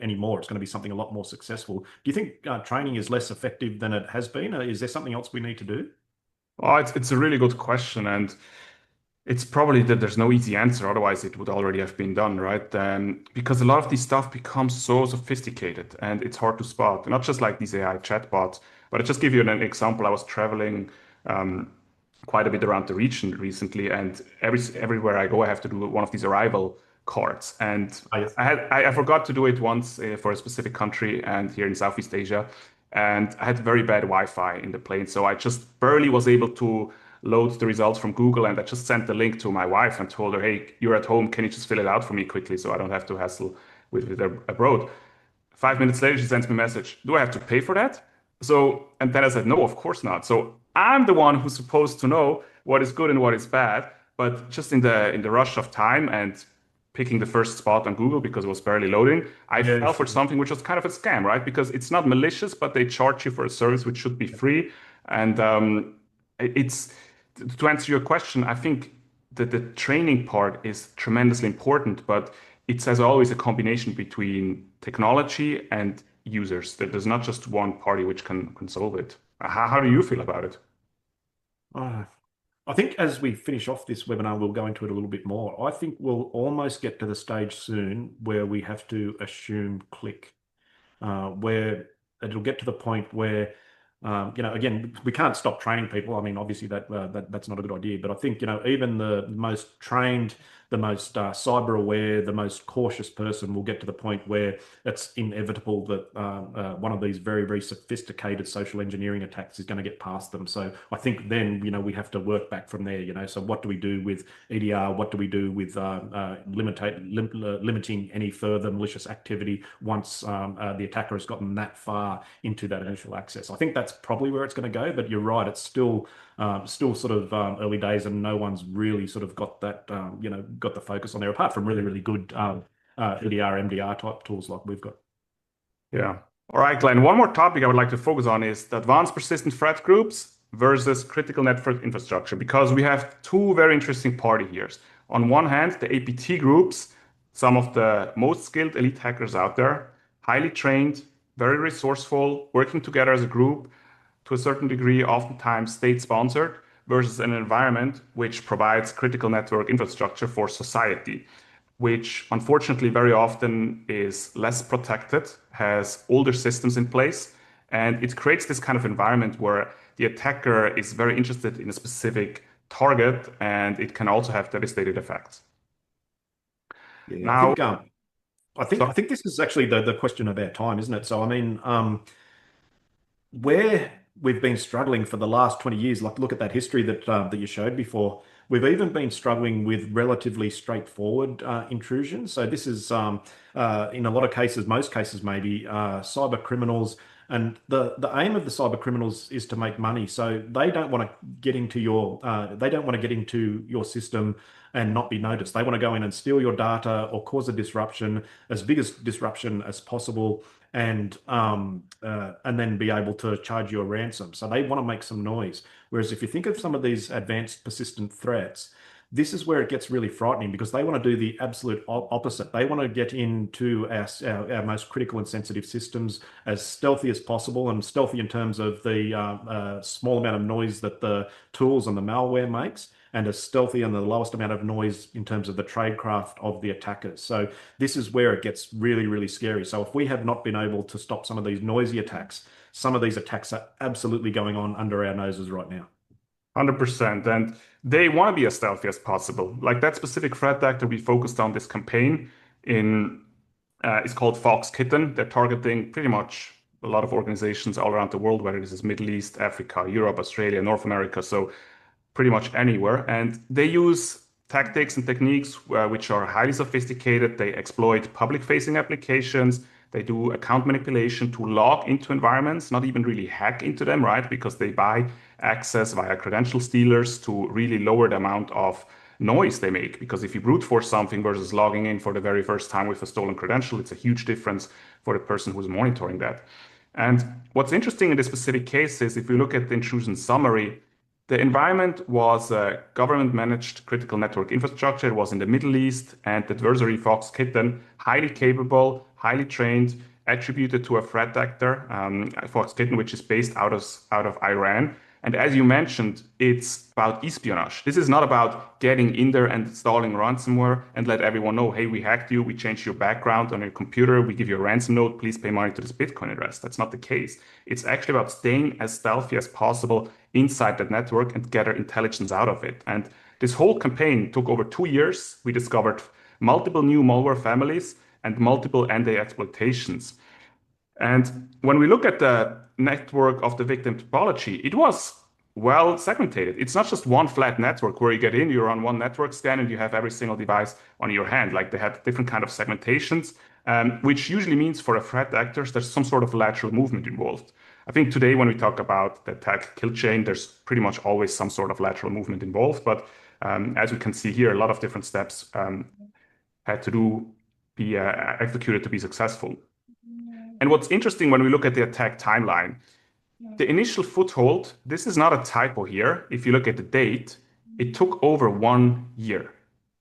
anymore, it's going to be something a lot more successful. Do you think training is less effective than it has been? Is there something else we need to do? Oh, it's a really good question, and it's probably that there's no easy answer. Otherwise, it would already have been done, right? Because a lot of this stuff becomes so sophisticated, and it's hard to spot. Not just like these AI chatbots, but I'll just give you an example. I was traveling quite a bit around the region recently, and everywhere I go, I have to do one of these arrival cards. And I forgot to do it once for a specific country, and here in Southeast Asia. And I had very bad Wi-Fi in the plane, so I just barely was able to load the results from Google, and I just sent the link to my wife and told her, hey, you're at home, can you just fill it out for me quickly so I don't have to hassle with it abroad? 5 minutes later, she sends me a message, do I have to pay for that? And then I said, no, of course not. So I'm the one who's supposed to know what is good and what is bad, but just in the rush of time and picking the first spot on Google because it was barely loading, I fell for something which was kind of a scam, right? Because it's not malicious, but they charge you for a service which should be free. And it's to answer your question, I think that the training part is tremendously important, but it's as always a combination between technology and users. There's not just one party which can solve it. How do you feel about it? I think as we finish off this webinar, we'll go into it a little bit more. I think we'll almost get to the stage soon where we have to assume click, where it'll get to the point where, again, we can't stop training people. I mean, obviously that's not a good idea, but I think, even the most trained the most cyber aware, the most cautious person will get to the point where it's inevitable that one of these very, very sophisticated social engineering attacks is going to get past them. So I think then, we have to work back from there, So what do we do with EDR? What do we do with limiting any further malicious activity once the attacker has gotten that far into that initial access? I think that's probably where it's going to go, but you're right, it's still sort of early days, and no one's really sort of got that, got the focus on there, apart from really, really good EDR, MDR type tools like we've got. Yeah. All right, Glenn, one more topic I would like to focus on is the advanced persistent threat groups versus critical network infrastructure, because we have two very interesting party here. On one hand, the APT groups, some of the most skilled elite hackers out there, highly trained, very resourceful, working together as a group, to a certain degree, oftentimes state-sponsored, versus an environment which provides critical network infrastructure for society, which unfortunately very often is less protected, has older systems in place, and it creates this kind of environment where the attacker is very interested in a specific target, and it can also have devastating effects. Yeah, now, I think this is actually the question of our time, isn't it? So, I mean, where we've been struggling for the last 20 years, like look at that history that you showed before, we've even been struggling with relatively straightforward intrusions. So this is, in a lot of cases, most cases maybe, cyber criminals. And the aim of the cyber criminals is to make money. So they don't want to get into your system and not be noticed. They want to go in and steal your data or cause a disruption, as big as disruption as possible, and then be able to charge you a ransom. So they want to make some noise. Whereas if you think of some of these advanced persistent threats, this is where it gets really frightening, because they want to do the absolute opposite. They want to get into our most critical and sensitive systems as stealthy as possible, and stealthy in terms of the small amount of noise that the tools and the malware makes, and as stealthy and the lowest amount of noise in terms of the tradecraft of the attackers. So this is where it gets really, really scary. So if we have not been able to stop some of these noisy attacks, some of these attacks are absolutely going on under our noses right now. 100%. And they want to be as stealthy as possible. Like that specific threat actor we focused on this campaign in is called Fox Kitten. They're targeting pretty much a lot of organizations all around the world, whether this is Middle East, Africa, Europe, Australia, North America, so pretty much anywhere. And they use tactics and techniques which are highly sophisticated. They exploit public-facing applications. They do account manipulation to log into environments, not even really hack into them, right? Because they buy access via credential stealers to really lower the amount of noise they make. Because if you brute force something versus logging in for the very first time with a stolen credential, it's a huge difference for the person who's monitoring that. And what's interesting in this specific case is if you look at the intrusion summary, the environment was a government-managed critical network infrastructure. It was in the Middle East, and the adversary, Fox Kitten, highly capable, highly trained, attributed to a threat actor, Fox Kitten, which is based out of Iran. And as you mentioned, it's about espionage. This is not about getting in there and installing ransomware and let everyone know, hey, we hacked you, we changed your background on your computer, we give you a ransom note, please pay money to this Bitcoin address. That's not the case. It's actually about staying as stealthy as possible inside that network and gather intelligence out of it. And this whole campaign took over 2 years. We discovered multiple new malware families and multiple NDA exploitations. And when we look at the network of the victim topology, it was well segmented. It's not just one flat network where you get in, you're on one network scan, and you have every single device on your hand. Like they had different kind of segmentations, which usually means for a threat actors, there's some sort of lateral movement involved. I think today when we talk about the attack kill chain, there's pretty much always some sort of lateral movement involved. But as we can see here, a lot of different steps had to be executed to be successful. And what's interesting when we look at the attack timeline, the initial foothold, this is not a typo here. If you look at the date, it took over 1 year.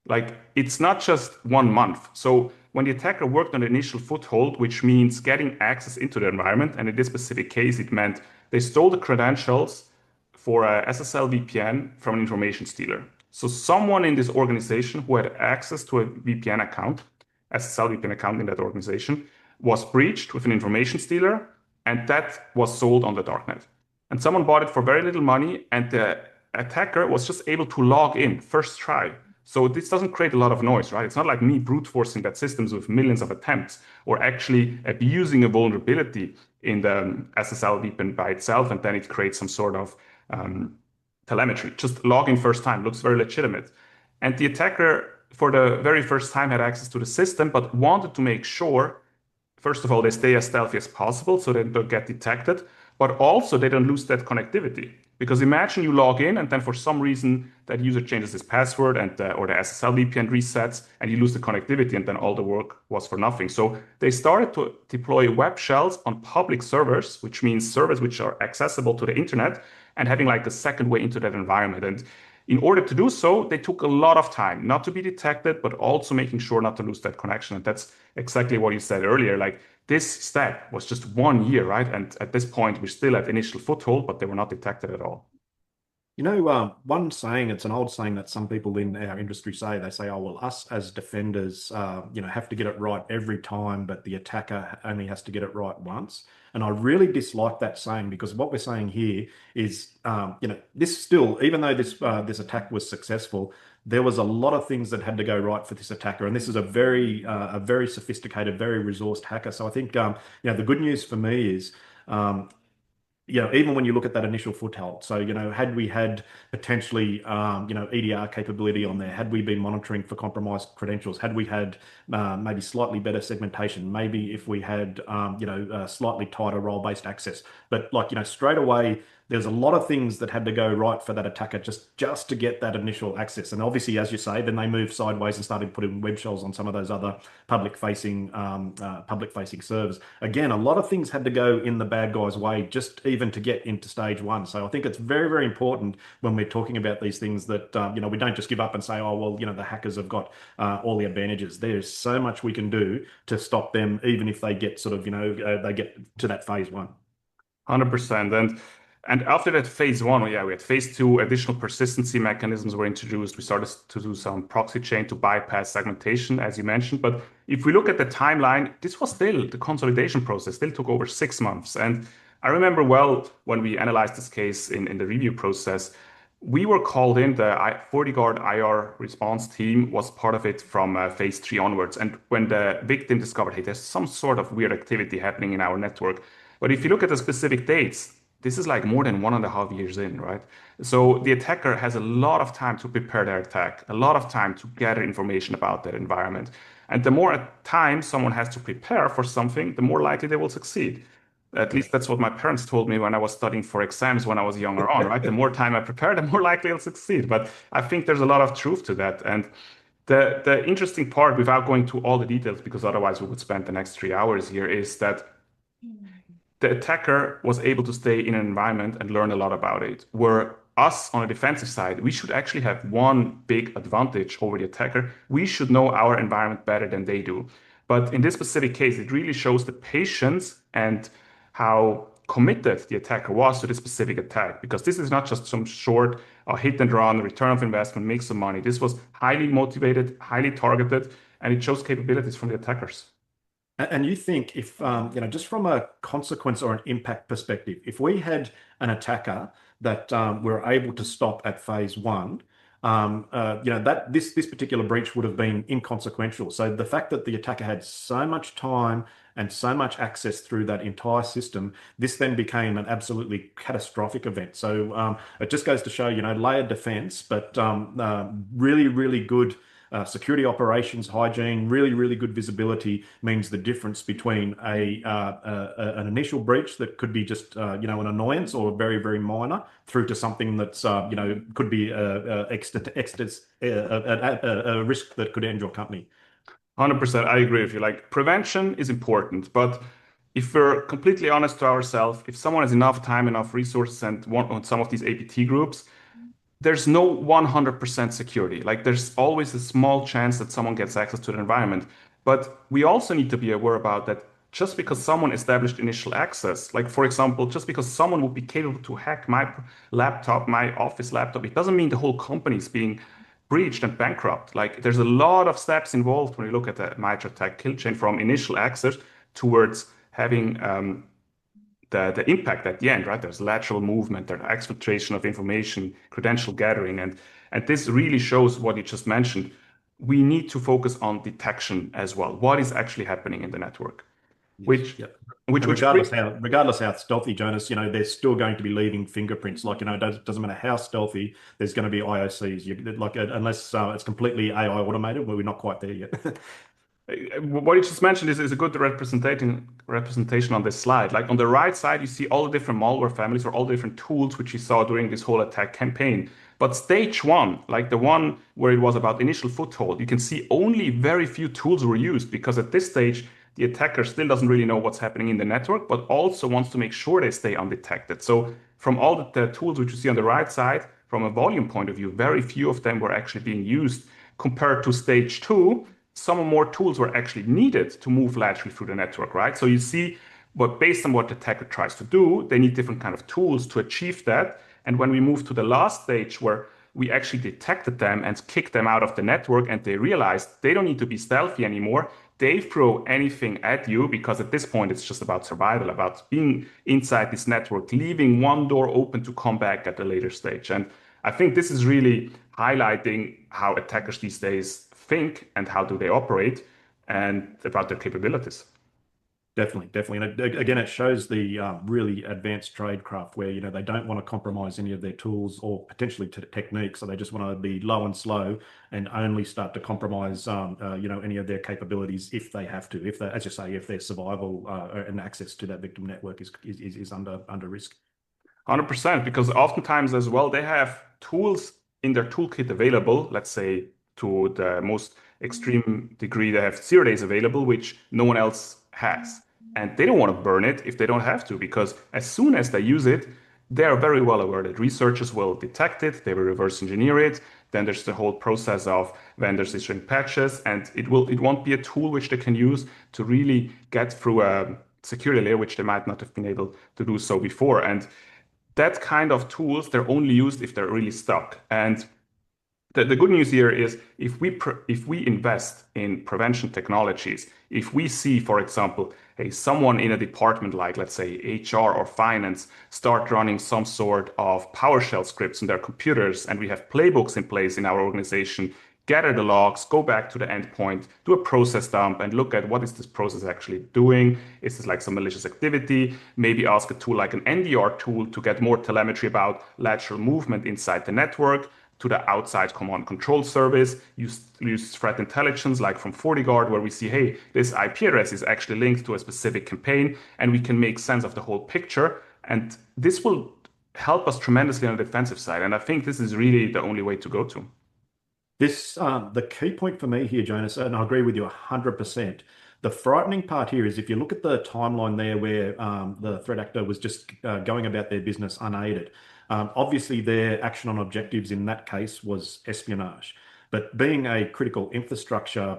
Like it's not just 1 month. So when the attacker worked on the initial foothold, which means getting access into the environment, and in this specific case, it meant they stole the credentials for a SSL VPN from an information stealer. So someone in this organization who had access to a VPN account, SSL VPN account in that organization, was breached with an information stealer, and that was sold on the darknet. And someone bought it for very little money, and the attacker was just able to log in first try. So this doesn't create a lot of noise, right? It's not like me brute forcing that systems with millions of attempts or actually abusing a vulnerability in the SSL VPN by itself, and then it creates some sort of telemetry. Just log in first time looks very legitimate. And the attacker, for the very first time, had access to the system, but wanted to make sure, first of all, they stay as stealthy as possible so they don't get detected, but also they don't lose that connectivity. Because imagine you log in and then for some reason that user changes his password and or the SSL VPN resets and you lose the connectivity and then all the work was for nothing. So they started to deploy web shells on public servers, which means servers which are accessible to the internet and having like a second way into that environment. And in order to do so, they took a lot of time not to be detected, but also making sure not to lose that connection. And that's exactly what you said earlier. Like this step was just 1 year, right? And at this point, we're still at initial foothold, but they were not detected at all. You know, one saying, it's an old saying that some people in our industry say, they say, oh, well, us as defenders, have to get it right every time, but the attacker only has to get it right once. And I really dislike that saying because what we're saying here is, this still, even though this attack was successful, there was a lot of things that had to go right for this attacker. And this is a very sophisticated, very resourced hacker. So I think, the good news for me is, even when you look at that initial foothold, so, had we had potentially, EDR capability on there, had we been monitoring for compromised credentials, had we had maybe slightly better segmentation, maybe if we had, slightly tighter role-based access, but straight away, there's a lot of things that had to go right for that attacker just to get that initial access. And obviously, as you say, then they moved sideways and started putting web shells on some of those other public-facing servers. Again, a lot of things had to go in the bad guy's way just even to get into stage one. So I think it's very, very important when we're talking about these things that, we don't just give up and say, oh, well, the hackers have got all the advantages. There's so much we can do to stop them, even if they get sort of, they get to that phase one. 100%. And after that phase one, we had phase two, additional persistency mechanisms were introduced. We started to do some proxy chain to bypass segmentation, as you mentioned. But if we look at the timeline, this was still the consolidation process, still took over 6 months. And I remember well when we analyzed this case in the review process, we were called in, the FortiGuard IR response team was part of it from phase 3 onwards. And when the victim discovered, hey, there's some sort of weird activity happening in our network. But if you look at the specific dates, this is like more than 1.5 years in, right? So the attacker has a lot of time to prepare their attack, a lot of time to gather information about that environment. And the more time someone has to prepare for something, the more likely they will succeed. At least that's what my parents told me when I was studying for exams when I was younger on, right? The more time I prepare, the more likely I'll succeed. But I think there's a lot of truth to that. And the interesting part, without going to all the details, because otherwise we would spend the next 3 hours here, is that the attacker was able to stay in an environment and learn a lot about it. Where us on the defensive side, we should actually have one big advantage over the attacker. We should know our environment better than they do. But in this specific case, it really shows the patience and how committed the attacker was to this specific attack. Because this is not just some short hit and run, return of investment, make some money. This was highly motivated, highly targeted, and it shows capabilities from the attackers. And you think if, just from a consequence or an impact perspective, if we had an attacker that we're able to stop at phase one, that this particular breach would have been inconsequential. So the fact that the attacker had so much time and so much access through that entire system, this then became an absolutely catastrophic event. So it just goes to show, layered defense, but really, really good security operations hygiene, really, really good visibility means the difference between an initial breach that could be just an annoyance or very, very minor through to something that's could be a risk that could end your company. 100%, I agree with you. Like, prevention is important, but if we're completely honest to ourselves, if someone has enough time, enough resources, and on some of these APT groups, there's no 100% security. Like, there's always a small chance that someone gets access to the environment. But we also need to be aware about that just because someone established initial access, like, for example, just because someone would be capable to hack my laptop, my office laptop, it doesn't mean the whole company is being breached and bankrupt. Like, there's a lot of steps involved when you look at the MITRE ATT&CK kill chain, from initial access towards having the impact at the end, right? There's lateral movement, there's exfiltration of information, credential gathering. And And this really shows what you just mentioned. We need to focus on detection as well. What is actually happening in the network? Which regardless how stealthy, Jonas, they're still going to be leaving fingerprints. Like, it doesn't matter how stealthy, there's going to be IOCs. Unless it's completely AI automated, we're not quite there yet. What you just mentioned is a good representation on this slide. Like on the right side, you see all the different malware families or all the different tools which you saw during this whole attack campaign. But stage one, like the one where it was about initial foothold, you can see only very few tools were used, because at this stage, the attacker still doesn't really know what's happening in the network, but also wants to make sure they stay undetected. So from all the tools which you see on the right side, from a volume point of view, very few of them were actually being used. Compared to stage two, some more tools were actually needed to move laterally through the network, right? So you see, but based on what the attacker tries to do, they need different kind of tools to achieve that. And when we move to the last stage, where we actually detected them and kicked them out of the network, and they realized they don't need to be stealthy anymore, they throw anything at you, because at this point, it's just about survival, about being inside this network, leaving one door open to come back at a later stage. And I think this is really highlighting how attackers these days think and how do they operate, and about their capabilities. Definitely. And again, it shows the really advanced tradecraft where, they don't want to compromise any of their tools or potentially techniques. So they just want to be low and slow and only start to compromise, any of their capabilities if they have to, as you say, if their survival and access to that victim network is under risk. 100%, because oftentimes as well, they have tools in their toolkit available, let's say to the most extreme degree, they have 0 days available, which no one else has. And they don't want to burn it if they don't have to, because as soon as they use it, they are very well aware that researchers will detect it, they will reverse engineer it. Then there's the whole process of vendors issuing patches, and it won't be a tool which they can use to really get through a security layer, which they might not have been able to do so before. And that kind of tools, they're only used if they're really stuck. And the good news here is if we invest in prevention technologies, if we see, for example, someone in a department like, let's say, HR or finance start running some sort of PowerShell scripts on their computers, and we have playbooks in place in our organization, gather the logs, go back to the endpoint, do a process dump, and look at what is this process actually doing. Is this like some malicious activity? Maybe ask a tool like an NDR tool to get more telemetry about lateral movement inside the network, to the outside command control service, use threat intelligence like from FortiGuard, where we see, hey, this IP address is actually linked to a specific campaign, and we can make sense of the whole picture. And this will help us tremendously on the defensive side. And I think this is really the only way to go to. The key point for me here, Jonas, and I agree with you 100%. The frightening part here is if you look at the timeline there where the threat actor was just going about their business unaided, obviously their action on objectives in that case was espionage. But being a critical infrastructure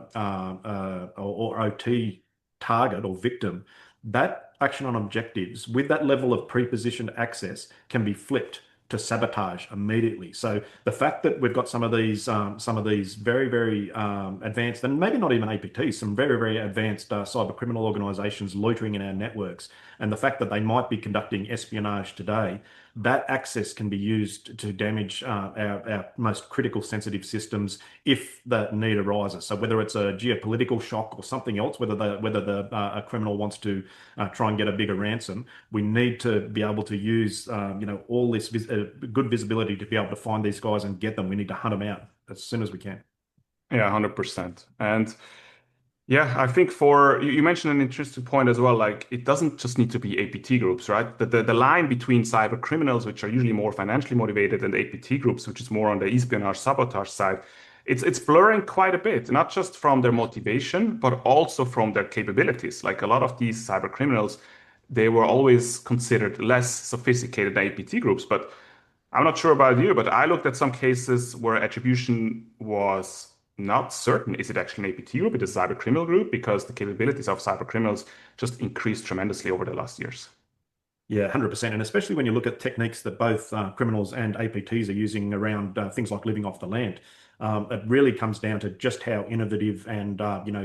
or OT target or victim, that action on objectives with that level of pre-positioned access can be flipped to sabotage immediately. So the fact that we've got some of these very, very advanced, and maybe not even APTs, some very, very advanced cyber criminal organizations loitering in our networks, and the fact that they might be conducting espionage today, that access can be used to damage our most critical sensitive systems if the need arises. So whether it's a geopolitical shock or something else, whether a criminal wants to try and get a bigger ransom, we need to be able to use all this good visibility to be able to find these guys and get them. We need to hunt them out as soon as we can. Yeah, 100%. And yeah, I think you mentioned an interesting point as well. Like, it doesn't just need to be APT groups, right? The line between cyber criminals, which are usually more financially motivated, and APT groups, which is more on the espionage sabotage side, it's blurring quite a bit, not just from their motivation, but also from their capabilities. Like a lot of these cyber criminals, they were always considered less sophisticated than APT groups. But I'm not sure about you, but I looked at some cases where attribution was not certain. Is it actually an APT group? It is a cyber criminal group, because the capabilities of cyber criminals just increased tremendously over the last years. Yeah, 100%. And especially when you look at techniques that both criminals and APTs are using around things like living off the land, it really comes down to just how innovative and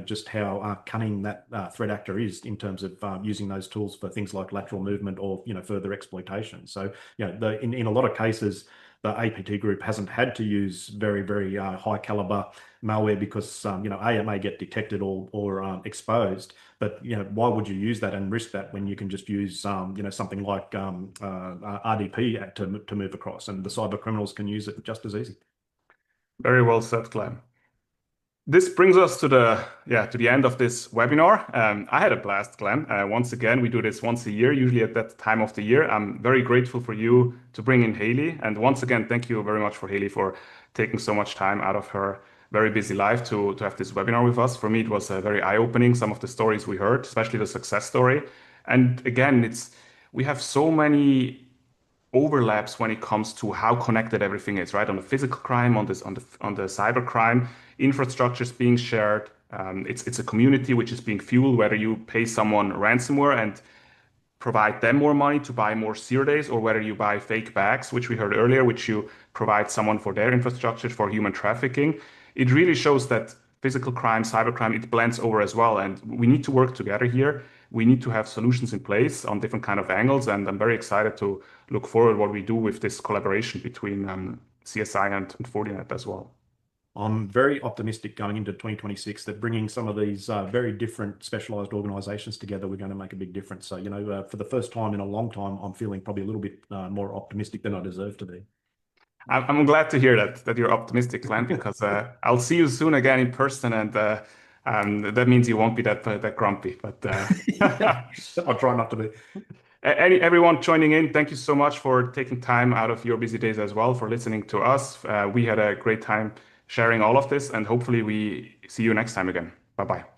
just how cunning that threat actor is in terms of using those tools for things like lateral movement or further exploitation. So in a lot of cases, the APT group hasn't had to use very, very high caliber malware because it may get detected or exposed. But why would you use that and risk that when you can just use something like RDP to move across, and the cyber criminals can use it just as easy. Very well said, Glenn. This brings us to the end of this webinar. I had a blast, Glenn. Once again, we do this once a year, usually at that time of the year. I'm very grateful for you to bring in Hayley. And once again, thank you very much for Hayley for taking so much time out of her very busy life to have this webinar with us. For me, it was very eye-opening, some of the stories we heard, especially the success story. And again, we have so many overlaps when it comes to how connected everything is, right? On the physical crime, on the cyber crime, infrastructure is being shared. It's a community which is being fueled, whether you pay someone ransomware and provide them more money to buy more zero days, or whether you buy fake bags, which we heard earlier, which you provide someone for their infrastructure for human trafficking. It really shows that physical crime, cyber crime, it blends over as well. And we need to work together here. We need to have solutions in place on different kind of angles. And I'm very excited to look forward what we do with this collaboration between CSI and Fortinet as well. I'm very optimistic going into 2026 that bringing some of these very different specialized organizations together, we're going to make a big difference. So, for the first time in a long time, I'm feeling probably a little bit more optimistic than I deserve to be. I'm glad to hear that you're optimistic, Glenn, because I'll see you soon again in person, and that means you won't be that grumpy. But I'll try not to be. Everyone joining in, thank you so much for taking time out of your busy days as well for listening to us. We had a great time sharing all of this, and hopefully we see you next time again. Bye-bye.